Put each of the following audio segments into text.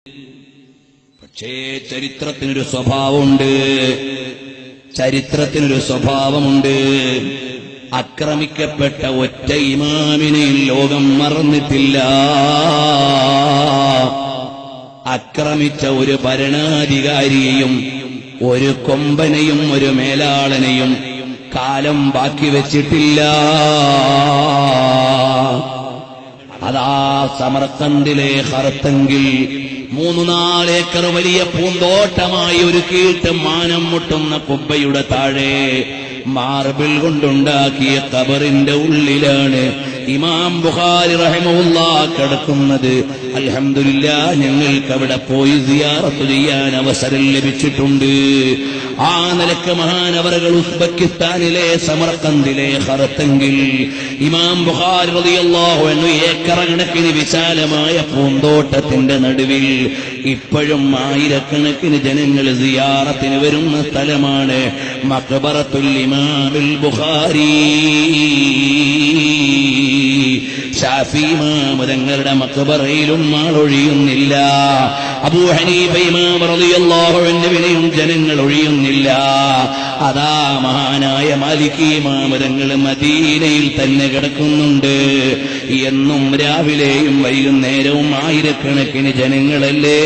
പക്ഷേ ചരിത്രത്തിനൊരു സ്വഭാവമുണ്ട്. ചരിത്രത്തിനൊരു സ്വഭാവമുണ്ട്. ആക്രമിക്കപ്പെട്ട ഒറ്റ ഇമാമിനെയും ലോകം മറന്നിട്ടില്ല. ആക്രമിച്ച ഒരു ഭരണാധികാരിയെയും ഒരു കൊമ്പനെയും ഒരു മേലാളനെയും കാലം ബാക്കി വെച്ചിട്ടില്ല. അതാ സമർക്കന്ദിലെ ഹർത്തങ്കിൽ 3-4 ഏക്കർ വലിയ പൂന്തോട്ടമായി ഒരുക്കിയിട്ട് മാനം മുട്ടുന്ന കുബ്ബയുടെ താഴെ മാർബിൾ കൊണ്ടുണ്ടാക്കിയ ഖബറിന്റെ ഉള്ളിലാണ് ഇമാം ബുഖാരി റഹിമഹുല്ലാഹ് കിടക്കുന്നത്. അൽഹംദുലില്ലാഹ്, ഞങ്ങൾക്ക് അവിടെ പോയി സിയാറത്ത് ചെയ്യാൻ അവസരം ലഭിച്ചിട്ടുണ്ട്. ആ നിലക്ക് മഹാനവറുകൾ ഉസ്ബെക്കിസ്ഥാനിലെ സമർക്കന്ദിലെ ഹർത്തങ്കിൽ ഇമാം ബുഖാരി റളിയല്ലാഹു അൻഹു ഏക്കർ കണക്കിന് വിശാലമായ പൂന്തോട്ടത്തിന്റെ നടുവിൽ ഇപ്പോഴും ആയിരക്കണക്കിന് ജനങ്ങൾ സിയാറത്തിന് വരുന്ന സ്ഥലമാണ് മഖ്ബറത്തുൽ ഇമാമുൽ ബുഖാരി. ശാഫി ഇമാം തങ്ങളുടെ മഖ്ബറയിലും ആളൊഴിയുന്നില്ല. അബൂ ഹനീഫ ഇമാം റളിയല്ലാഹു അൻഹുവിനെയും ജനങ്ങൾ ഒഴിയുന്നില്ല. അതാ മഹാനായ മാലികി ഇമാം തങ്ങൾ മദീനയിൽ തന്നെ കിടക്കുന്നുണ്ട്. എന്നും രാവിലെയും വൈകുന്നേരവും ആയിരക്കണക്കിന് ജനങ്ങളല്ലേ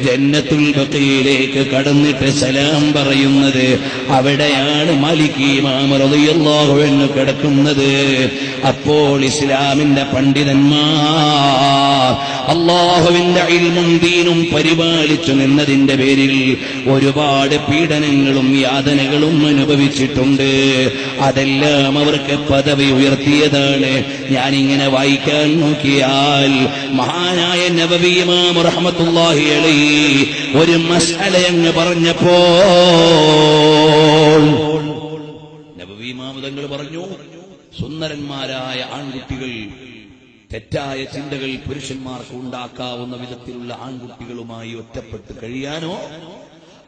ജന്നത്തുൽ ബഖീയിലേക്ക് കടന്നിട്ട് സലാം പറയുന്നത്. അവിടെയാണ് മാലികി ഇമാം റളിയല്ലാഹു അൻഹു കിടക്കുന്നത്. അപ്പോൾ ഇസ്ലാമിന്റെ പണ്ഡിതന്മാർ അല്ലാഹുവിന്റെ ഇൽമും ദീനും പരിപാലിച്ചു നിന്നതിന്റെ പേരിൽ ഒരുപാട് പീഡനങ്ങളും യാതനകളും അനുഭവിച്ചിട്ടുണ്ട്. അതെല്ലാം അവർക്ക് പദവി ഉയർത്തിയതാണ്. ഞാനിങ്ങനെ വായിക്കാൻ നോക്കിയാൽ മഹാനായ നബവി ഇമാം റഹ്മത്തുള്ളാഹി അലൈഹി ഒരു മസ്അലയങ്ങ് പറഞ്ഞപ്പോൾ നബവി ഇമാം തങ്ങൾ പറഞ്ഞു, സുന്ദരന്മാരായ ആൺകുട്ടികൾ തെറ്റായ ചിന്തകൾ പുരുഷന്മാർക്ക് ഉണ്ടാക്കാവുന്ന വിധത്തിലുള്ള ആൺകുട്ടികളുമായി ഒറ്റപ്പെട്ട് കഴിയാനോ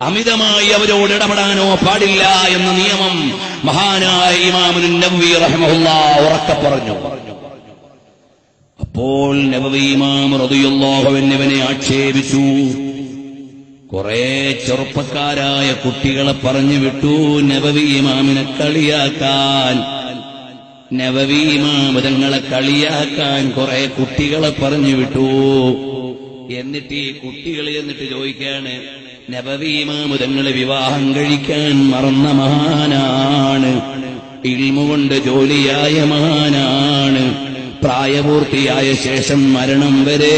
അമിതമായി അവരോട് ഇടപെടാനോ പാടില്ല എന്ന നിയമം മഹാനായ ഇമാമുൻ നബവി റഹിമഹുല്ലാഹ് ഉറക്കെ പറഞ്ഞു. അപ്പോൾ നബവി ഇമാം റളിയല്ലാഹു അൻഹുവിനെ ആക്ഷേപിച്ചു. കുറെ ചെറുപ്പക്കാരായ കുട്ടികളെ പറഞ്ഞു വിട്ടു നബവി ഇമാമിനെ കളിയാക്കാൻ. നബവി ഇമാം തങ്ങളെ കളിയാക്കാൻ കുറെ കുട്ടികളെ പറഞ്ഞു വിട്ടു. എന്നിട്ട് ഈ കുട്ടികൾ എന്നിട്ട് ചോദിക്കാണ്, നബവി ഇമാം തങ്ങളെ വിവാഹം കഴിക്കാൻ മറന്ന മഹാനാണ്, ഇൽമു കൊണ്ട് ജോലിയായ മഹാനാണ്, പ്രായപൂർത്തിയായ ശേഷം മരണം വരെ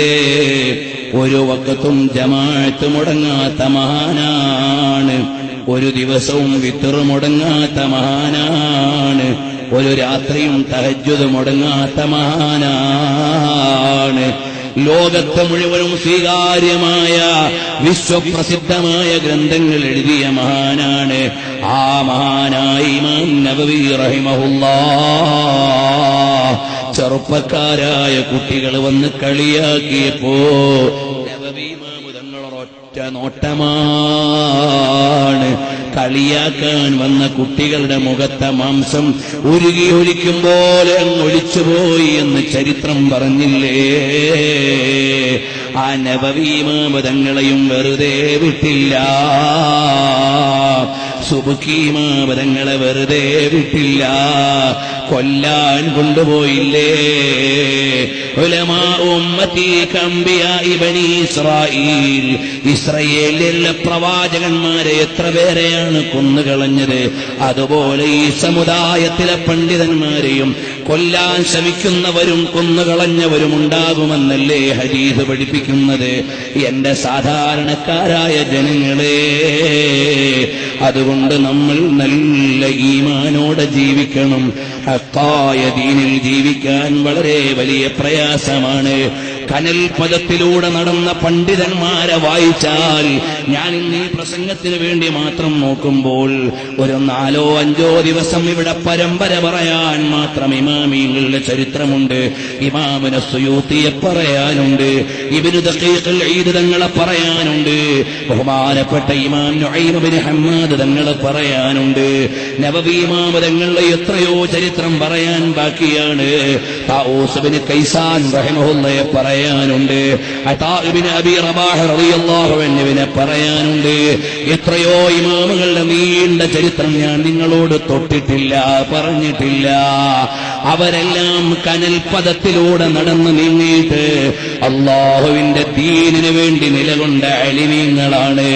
ഒരു വഖത്തും ജമാഅത്ത് മുടങ്ങാത്ത മഹാനാണ്, ഒരു ദിവസവും വിത്ർ മുടങ്ങാത്ത മഹാനാണ്, ഒരു രാത്രിയും തഹജ്ജുദ് മുടങ്ങാത്ത മഹാനാണ്, ലോകത്തെ മുഴുവനും സ്വീകാര്യമായ വിശ്വപ്രസിദ്ധമായ ഗ്രന്ഥങ്ങൾ എഴുതിയ മഹാനാണ്. ആ മഹാനായ ഇമാം നബവി റഹിമഹുല്ലാഹ് ചെറുപ്പക്കാരായ കുട്ടികൾ വന്ന് കളിയാക്കിയപ്പോ നബവി ഇമാം തങ്ങളൊരൊറ്റ നോട്ടമാണ്. കളിയാക്കാൻ വന്ന കുട്ടികളുടെ മുഖത്തെ മാംസം ഉരുകി ഒലിക്കും പോലെ അങ്ങ് ഒലിച്ചുപോയി എന്ന് ചരിത്രം പറഞ്ഞില്ലേ. ആ നബവി ഇമാം തങ്ങളെയും വെറുതെ വിട്ടില്ല, സുബ്കി ഇമാം തങ്ങളെ വെറുതെ വിട്ടില്ല, കൊല്ലാൻ കൊണ്ടുപോയില്ലേ. ഉലമാ ഉമ്മത്തി കംബിയാഇ ബനി ഇസ്രായീൽ, ഇസ്രായേലിലെ പ്രവാചകന്മാരെ എത്ര പേരെയാണ് കൊന്നുകളഞ്ഞത്, അതുപോലെ ഈ സമുദായത്തിലെ പണ്ഡിതന്മാരെയും കൊല്ലാൻ ശ്രമിക്കുന്നവരും കൊന്നുകളഞ്ഞവരും ഉണ്ടാകുമെന്നല്ലേ ഹദീസ് പഠിപ്പിക്കുന്നത്. എന്റെ സാധാരണക്കാരായ ജനങ്ങളെ, അതുകൊണ്ട് നമ്മൾ നല്ല ഈമാനോടെ ജീവിക്കണം. ഹഖായ ദീനിൽ ജീവിക്കാൻ വളരെ വലിയ പ്രയാസമാണ്. കനൽ പദത്തിലൂടെ നടന്ന പണ്ഡിതന്മാരെ വായിച്ചാൽ ഞാൻ ഇന്ന് ഈ പ്രസംഗത്തിന് വേണ്ടി മാത്രം നോക്കുമ്പോൾ ഒരു 4-5 ദിവസം ഇവിടെ പരമ്പര പറയാൻ മാത്രം ഇമാമിങ്ങളുടെ ചരിത്രമുണ്ട്. ഇമാമിനെ സുയൂത്തിയെ പറയാനുണ്ട്, ഇബ്നു ദഖീഖുൽ ഈദ് തങ്ങളെ പറയാനുണ്ട്, ബഹുമാനപ്പെട്ട ഇമാം നുഐം ഇബ്നു ഹമ്മാദ് തങ്ങളെ പറയാനുണ്ട്, നബവി ഇമാം തങ്ങളുടെ എത്രയോ ചരിത്രം പറയാൻ ബാക്കിയാണ്. താഊസ് ഇബ്നു കൈസാൻ റഹിമഹുള്ളയെ പറയാനുണ്ട്, അതാ ഇബ്നു അബീ റബാഹ് റളിയല്ലാഹു അൻഹുവിനെ പറയാനുണ്ട്. എത്രയോ ഇമാമുകളുടെ നീണ്ട ചരിത്രം ഞാൻ നിങ്ങളോട് തൊട്ടിട്ടില്ല, പറഞ്ഞിട്ടില്ല. അവരെല്ലാം കനൽപഥത്തിലൂടെ നടന്നു നീങ്ങിയിട്ട് അല്ലാഹുവിന്റെ ദീനിനു വേണ്ടി നിലകൊണ്ട അലിമീങ്ങളാണ്.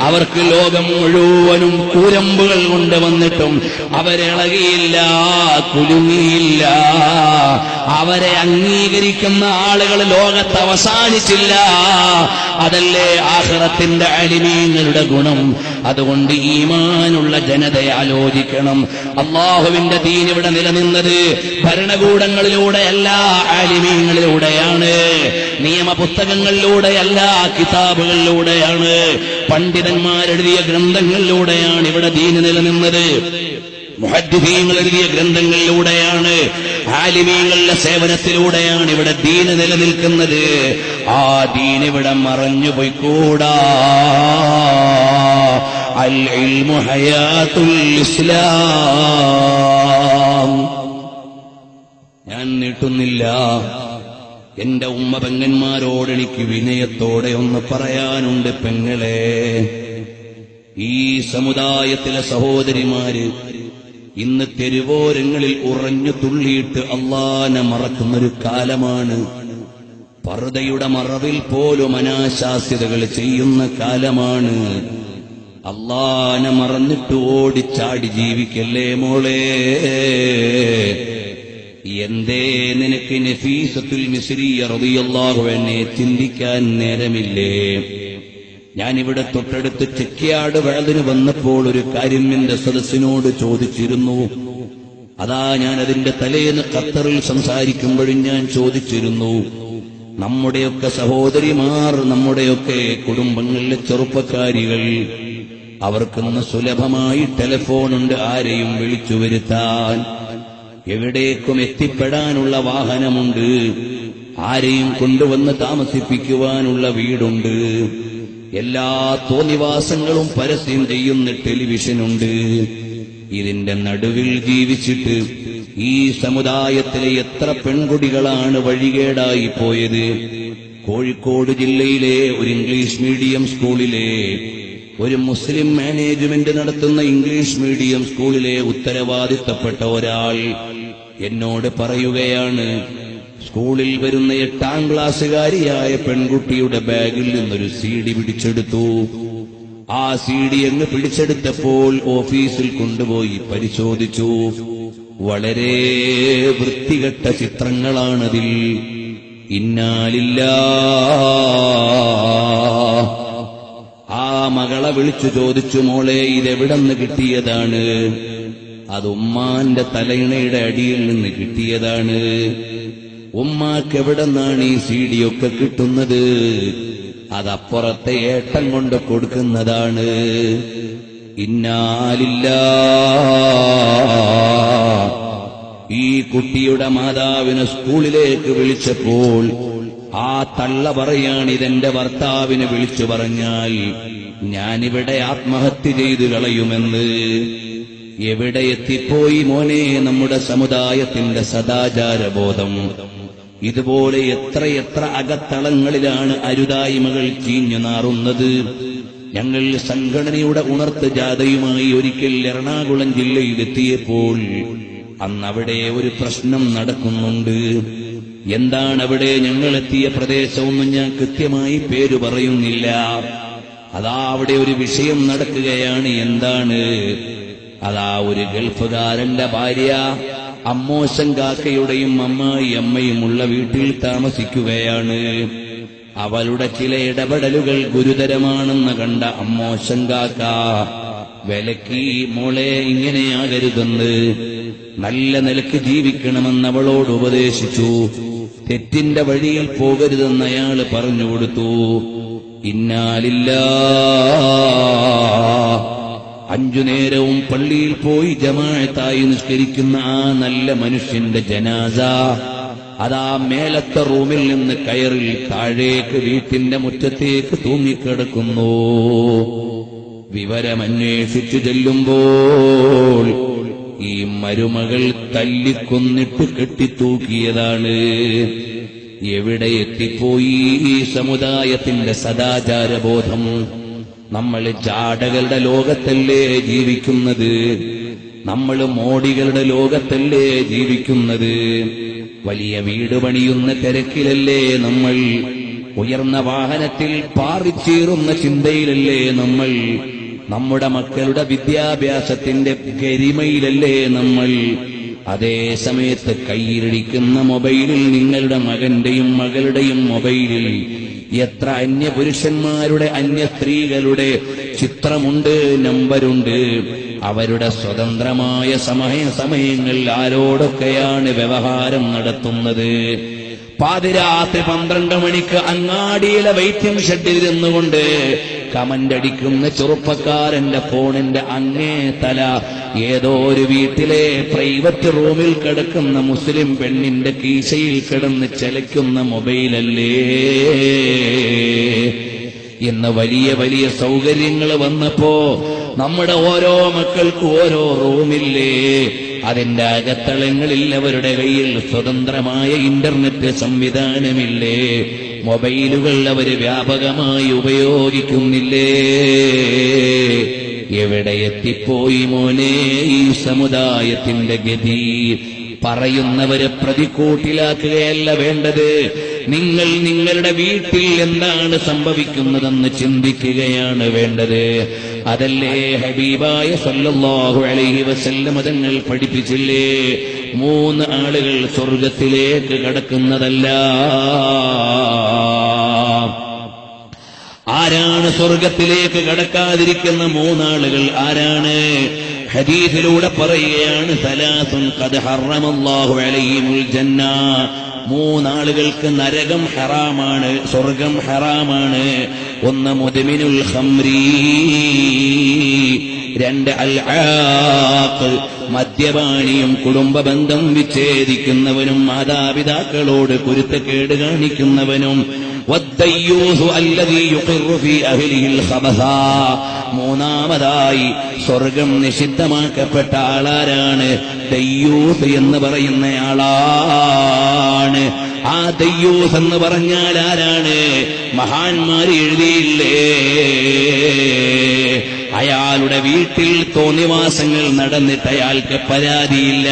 അവർക്ക് ലോകം മുഴുവനും കൂരമ്പുകൾ കൊണ്ടുവന്നിട്ടും അവരിളകിയില്ല, കുലുങ്ങിയില്ല. അവരെ അംഗീകരിക്കുന്ന ആളുകൾ ലോകത്ത് അവസാനിച്ചില്ല. അതല്ലേ ആഖിറത്തിന്റെ അലിമീങ്ങളുടെ ഗുണം. അതുകൊണ്ട് ഈമാനുള്ള ജനതയെ ആലോചിക്കണം. അല്ലാഹുവിന്റെ ദീൻ ഇവിടെ നിലനിന്നത് ഭരണകൂടങ്ങളിലൂടെയല്ല, ആലിമീങ്ങളിലൂടെയാണ്. നിയമപുസ്തകങ്ങളിലൂടെയല്ല, കിതാബുകളിലൂടെയാണ്, പണ്ഡിതന്മാരെഴുതിയ ഗ്രന്ഥങ്ങളിലൂടെയാണ് ഇവിടെ ദീൻ നിലനിന്നത്. മുഹദ്ദിഥീങ്ങൾ എഴുതിയ ഗ്രന്ഥങ്ങളിലൂടെയാണ്, ആലിമീങ്ങളുടെ സേവനത്തിലൂടെയാണ് ഇവിടെ ദീൻ നിലനിൽക്കുന്നത്. ആ ദീൻ ഇവിടെ മറഞ്ഞു പോയിക്കൂടാ. അൽ ഇൽമു ഹയാത്തുൽ ഇസ്ലാം. ഞാൻ നീട്ടുന്നില്ല. എന്റെ ഉമ്മ പെങ്ങന്മാരോട് എനിക്ക് വിനയത്തോടെ ഒന്ന് പറയാനുണ്ട്. പെങ്ങളെ, ഈ സമുദായത്തിലെ സഹോദരിമാര് ഇന്ന് തെരുവോരങ്ങളിൽ ഉറഞ്ഞു തുള്ളിയിട്ട് അള്ളാനെ മറക്കുന്നൊരു കാലമാണ്. പർദയുടെ മറവിൽ പോലും അനാശാസ്യതകൾ ചെയ്യുന്ന കാലമാണ്. അള്ളാനെ മറന്നിട്ട് ഓടിച്ചാടി ജീവിക്കല്ലേ മോളെ. എന്തേ നിനക്ക് നഫീസത്തുൽ മിസ്രിയ റളിയല്ലാഹു അൻഹ ചിന്തിക്കാൻ നേരമില്ലേ? ഞാനിവിടെ തൊട്ടടുത്ത് ചെക്കിയാട് വഅദിന് വന്നപ്പോൾ ഒരു കാര്യം എന്റെ സദസ്സിനോട് ചോദിച്ചിരുന്നു. അതാ ഞാൻ അതിന്റെ തലേന്ന് ഖത്തറിൽ സംസാരിക്കുമ്പോഴും ഞാൻ ചോദിച്ചിരുന്നു. നമ്മുടെയൊക്കെ സഹോദരിമാർ, നമ്മുടെയൊക്കെ കുടുംബങ്ങളിലെ ചെറുപ്പക്കാരികൾ, അവർക്കിന്ന് സുലഭമായി ടെലിഫോണുണ്ട്, ആരെയും വിളിച്ചു വരുത്താൻ. എവിടേക്കും എത്തിപ്പെടാനുള്ള വാഹനമുണ്ട്, ആരെയും കൊണ്ടുവന്ന് താമസിപ്പിക്കുവാനുള്ള വീടുണ്ട്, എല്ലാ തോന്നിവാസങ്ങളും പരസ്യം ചെയ്യുന്ന ടെലിവിഷനുണ്ട്. ഇതിന്റെ നടുവിൽ ജീവിച്ചിട്ട് ഈ സമുദായത്തിലെ എത്ര പെൺകുട്ടികളാണ് വഴികേടായി പോയത്. കോഴിക്കോട് ജില്ലയിലെ ഒരു ഇംഗ്ലീഷ് മീഡിയം സ്കൂളിലെ, ഒരു മുസ്ലിം മാനേജ്മെന്റ് നടത്തുന്ന ഇംഗ്ലീഷ് മീഡിയം സ്കൂളിലെ ഉത്തരവാദിത്തപ്പെട്ട ഒരാൾ എന്നോട് പറയുകയാണ്, സ്കൂളിൽ വരുന്ന 8ാം ക്ലാസ്സുകാരിയായ പെൺകുട്ടിയുടെ ബാഗിൽ നിന്നൊരു CD പിടിച്ചെടുത്തു. ആ CD അങ്ങ് പിടിച്ചെടുത്തപ്പോൾ ഓഫീസിൽ കൊണ്ടുപോയി പരിശോധിച്ചു. വളരെ വൃത്തികെട്ട ചിത്രങ്ങളാണതിൽ. ഇന്നാലില്ലാഹ്. ആ മകളെ വിളിച്ചു ചോദിച്ചു, മോളെ ഇതെവിടെന്ന് കിട്ടിയതാണ്? അത് ഉമ്മാന്റെ തലയിണയുടെ അടിയിൽ നിന്ന് കിട്ടിയതാണ്. ഉമ്മാക്ക് എവിടെന്നാണ് ഈ CD ഒക്കെ കിട്ടുന്നത്? അതപ്പുറത്തെ ഏട്ടൻ കൊണ്ട് കൊടുക്കുന്നതാണ്. ഇന്നാലില്ലാഹ്. ഈ കുട്ടിയുടെ മാതാവിനെ സ്കൂളിലേക്ക് വിളിച്ചപ്പോൾ ആ തള്ള പറയാണ്, ഇതെന്റെ ഭർത്താവിനെ വിളിച്ചു പറഞ്ഞാൽ ഞാനിവിടെ ആത്മഹത്യ ചെയ്തു കളയുമെന്ന്. എവിടെ എത്തിപ്പോയി മോനെ നമ്മുടെ സമുദായത്തിന്റെ സദാചാരബോധം? ഇതുപോലെ എത്രയെത്ര അകത്തളങ്ങളിലാണ് അരുതായ്മകൾ ചീഞ്ഞു നാറുന്നത്. ഞങ്ങൾ സംഘടനയുടെ ഉണർത്ത് ജാഥയുമായി ഒരിക്കൽ എറണാകുളം ജില്ലയിലെത്തിയപ്പോൾ അന്നവിടെ ഒരു പ്രശ്നം നടക്കുന്നുണ്ട്. എന്താണ് അവിടെ? ഞങ്ങളെത്തിയ പ്രദേശമൊന്നും ഞാൻ കൃത്യമായി പേര് പറയുന്നില്ല. അതാ അവിടെ ഒരു വിഷയം നടക്കുകയാണ്. എന്താണ്? അതാ ഒരു ഗൾഫുകാരന്റെ ഭാര്യ അമ്മോശൻ കാക്കയുടെയും അമ്മയുമുള്ള വീട്ടിൽ താമസിക്കുകയാണ്. അവളുടെ ചില ഇടപെടലുകൾ ഗുരുതരമാണെന്ന് കണ്ട അമ്മോശൻ കാക്ക വിലക്കി, മോളെ ഇങ്ങനെയാകരുതെന്ന്, നല്ല നിലക്ക് ജീവിക്കണമെന്ന് അവളോട് ഉപദേശിച്ചു. തെറ്റിന്റെ വഴിയിൽ പോകരുതെന്ന് അയാള് പറഞ്ഞുകൊടുത്തു. ഇന്നാ ലില്ലാഹ്. 5 നേരവും പള്ളിയിൽ പോയി ജമാഅത്തായി നിസ്കരിക്കുന്ന ആ നല്ല മനുഷ്യന്റെ ജനാസ അതാ മേലത്തെ റൂമിൽ നിന്ന് കയറിൽ താഴേക്ക് വീട്ടിന്റെ മുറ്റത്തേക്ക് തൂങ്ങിക്കിടക്കുന്നു. വിവരമന്വേഷിച്ചു ചെല്ലുമ്പോൾ ഈ മരുമകൾ തല്ലിക്കൊന്നിട്ട് കെട്ടിത്തൂക്കിയതാണ്. എവിടെ എത്തിപ്പോയി ഈ സമുദായത്തിന്റെ സദാചാരബോധം? നമ്മൾ ജാടകളുടെ ലോകത്തല്ലേ ജീവിക്കുന്നത്? നമ്മൾ മോടികളുടെ ലോകത്തല്ലേ ജീവിക്കുന്നത്? വലിയ വീട് പണിയുന്ന തിരക്കിലല്ലേ നമ്മൾ? ഉയർന്ന വാഹനത്തിൽ പാറിച്ചീറുന്ന ചിന്തയിലല്ലേ നമ്മൾ? നമ്മുടെ മക്കളുടെ വിദ്യാഭ്യാസത്തിന്റെ ഗരിമയിലല്ലേ നമ്മൾ? അതേ സമയത്ത് കയ്യിലിരിക്കുന്ന മൊബൈലിൽ, നിങ്ങളുടെ മകന്റെയും മകളുടെയും മൊബൈലിൽ എത്ര അന്യപുരുഷന്മാരുടെ, അന്യ സ്ത്രീകളുടെ ചിത്രമുണ്ട്, നമ്പരുണ്ട്. അവരുടെ സ്വതന്ത്രമായ സമയങ്ങൾ ആരോടൊക്കെയാണ് വ്യവഹാരം നടത്തുന്നത്? പാതിരാത്രി 12 മണിക്ക് അങ്ങാടിയിലെ വെയിറ്റിംഗ് ഷെഡിൽ ഇരുന്നുകൊണ്ട് കമന്റ് അടിക്കുന്ന ചെറുപ്പക്കാരന്റെ ഫോണിന്റെ അങ്ങേ തല ഏതോ ഒരു വീട്ടിലെ പ്രൈവറ്റ് റൂമിൽ കിടക്കുന്ന മുസ്ലിം പെണ്ണിന്റെ കീശയിൽ കിടന്ന് ചലിക്കുന്ന മൊബൈലല്ലേ? ഇന്ന് വലിയ വലിയ സൗകര്യങ്ങൾ വന്നപ്പോ നമ്മുടെ ഓരോ മക്കൾക്കും ഓരോ റൂമില്ലേ? അതിന്റെ അകത്തളങ്ങളിൽ അവരുടെ കയ്യിൽ സ്വതന്ത്രമായ ഇന്റർനെറ്റ് സംവിധാനമില്ലേ? മൊബൈലുകൾ അവര് വ്യാപകമായി ഉപയോഗിക്കുന്നില്ലേ? എവിടെ എത്തിപ്പോയി മോനെ ഈ സമുദായത്തിന്റെ ഗതി? പറയുന്നവരെ പ്രതിക്കൂട്ടിലാക്കുകയല്ല വേണ്ടത്. നിങ്ങൾ നിങ്ങളുടെ വീട്ടിൽ എന്താണ് സംഭവിക്കുന്നതെന്ന് ചിന്തിക്കുകയാണ് വേണ്ടത്. അതല്ലേ ഹബീബായ സല്ലല്ലാഹു അലൈഹി വസല്ലം തങ്ങൾ പഠിപ്പിച്ചില്ലേ? 3 ആളുകൾ സ്വർഗത്തിലേക്ക് കടക്കുന്നതല്ല. ആരാണ് സ്വർഗത്തിലേക്ക് കടക്കാതിരിക്കുന്ന 3 ആളുകൾ? ആരാണ്? ഹദീസിലൂടെ പറയുകയാണ്, സലാസുൻ ഖദ് ഹറമല്ലാഹു അലൈഹിമുൽ ജന്ന. 3 ആളുകൾക്ക് നരകം ഹറാമാണ്, സ്വർഗം ഹറാമാണ്. 1 മുദ്മിനുൽ ഖംരി, 2 അൽ ആഖ്, മദ്യപാനിയും കുടുംബബന്ധം വിച്ഛേദിക്കുന്നവനും മാതാപിതാക്കളോട് കുരുത്തക്കേട് കാണിക്കുന്നവനും, വദ്ദയ്യൂസ് അല്ലദീ യുഖിറു ഫീ അഹ്ലിഹിൽ ഖബസ. 3ാമതായി സ്വർഗം നിഷിദ്ധമാക്കപ്പെട്ട ആളാരാണ്? ദയ്യൂസ് എന്ന് പറയുന്നയാളാണ്. ആ ദയ്യൂസ് എന്ന് പറഞ്ഞാൽ ആരാണ്? മഹാന്മാര് എഴുതിയില്ലേ, അയാളുടെ വീട്ടിൽ തോന്നിവാസങ്ങൾ നടന്നിട്ട് അയാൾക്ക് പരാതിയില്ല.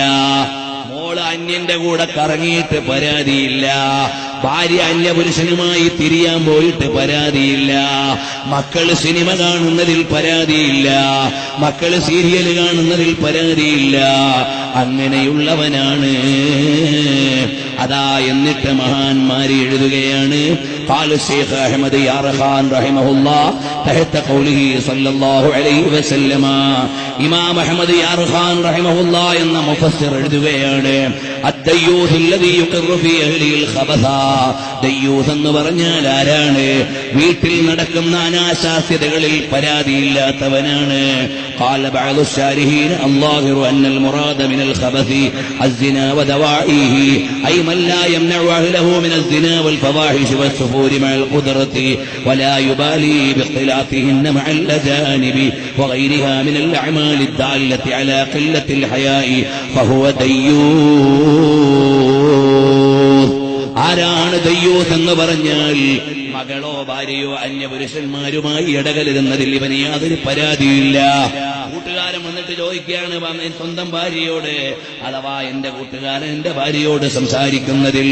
മോള് അന്യന്റെ കൂടെ കറങ്ങിയിട്ട് പരാതിയില്ല. ഭാര്യ അന്യപുരുഷനുമായി തിരിയാൻ പോയിട്ട് പരാതിയില്ല. മക്കള് സിനിമ കാണുന്നതിൽ പരാതിയില്ല. മക്കള് സീരിയൽ കാണുന്നതിൽ പരാതിയില്ല. അങ്ങനെയുള്ളവനാണ്. അതാ എന്നിട്ട് മഹാന്മാര് എഴുതുകയാണ്, قال الشيخ أحمد يارخان رحمه الله تحت قوله صلى الله عليه وسلم. ഇമാം അഹ്മദ് യാർഖാൻ റഹിമഹുല്ലാ എന്ന മുഫസ്സിർ എഴുതുകയാണ്, അദ്ദയ്യൂസ് الذي يقر في أهله الخبث. ദയ്യൂസ് എന്ന് പറഞ്ഞാൽ ആരാണ്? വീട്ടിൽ നടക്കുന്ന അനാശാസ്യതകളിൽ പരാതിയില്ലാത്തവനാണ്. قال بعض الشارحين الظاهر أن المراد من الخبث الزنا ودواعيه، أي من لا يمنع أهله من الزنا والفواحش والسفور مع القدرة ولا يبالي باختلاطهن مع الأجانب وغيرها من الأعمال الدالة على قلة الحياء فهو ديوث. ആരാണ് ദയ്യൂസ് എന്ന് പറഞ്ഞാൽ? മകളോ ഭാര്യയോ അന്യപുരുഷന്മാരുമായി ഇടകലരുന്നതിൽ ഇവന് യാതൊരു പരാതിയില്ല. കൂട്ടുകാരൻ വന്നിട്ട് ചോദിക്കുകയാണ് സ്വന്തം ഭാര്യയോട്, അഥവാ എന്റെ കൂട്ടുകാരൻ എന്റെ ഭാര്യയോട് സംസാരിക്കുന്നതിൽ,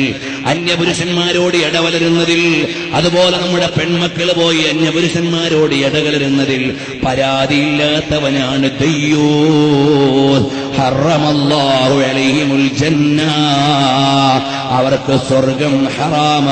അന്യപുരുഷന്മാരോട് ഇടവലരുന്നതിൽ, അതുപോലെ നമ്മുടെ പെൺമക്കൾ പോയി അന്യപുരുഷന്മാരോട് ഇടകലരുന്നതിൽ പരാതിയില്ലാത്തവനാണ് ദയ്യൂസ്. ഹറമല്ലാഹു അലൈഹിമുൽ ജന്ന, അവർക്ക് സ്വർഗം ഹറാമാണ്.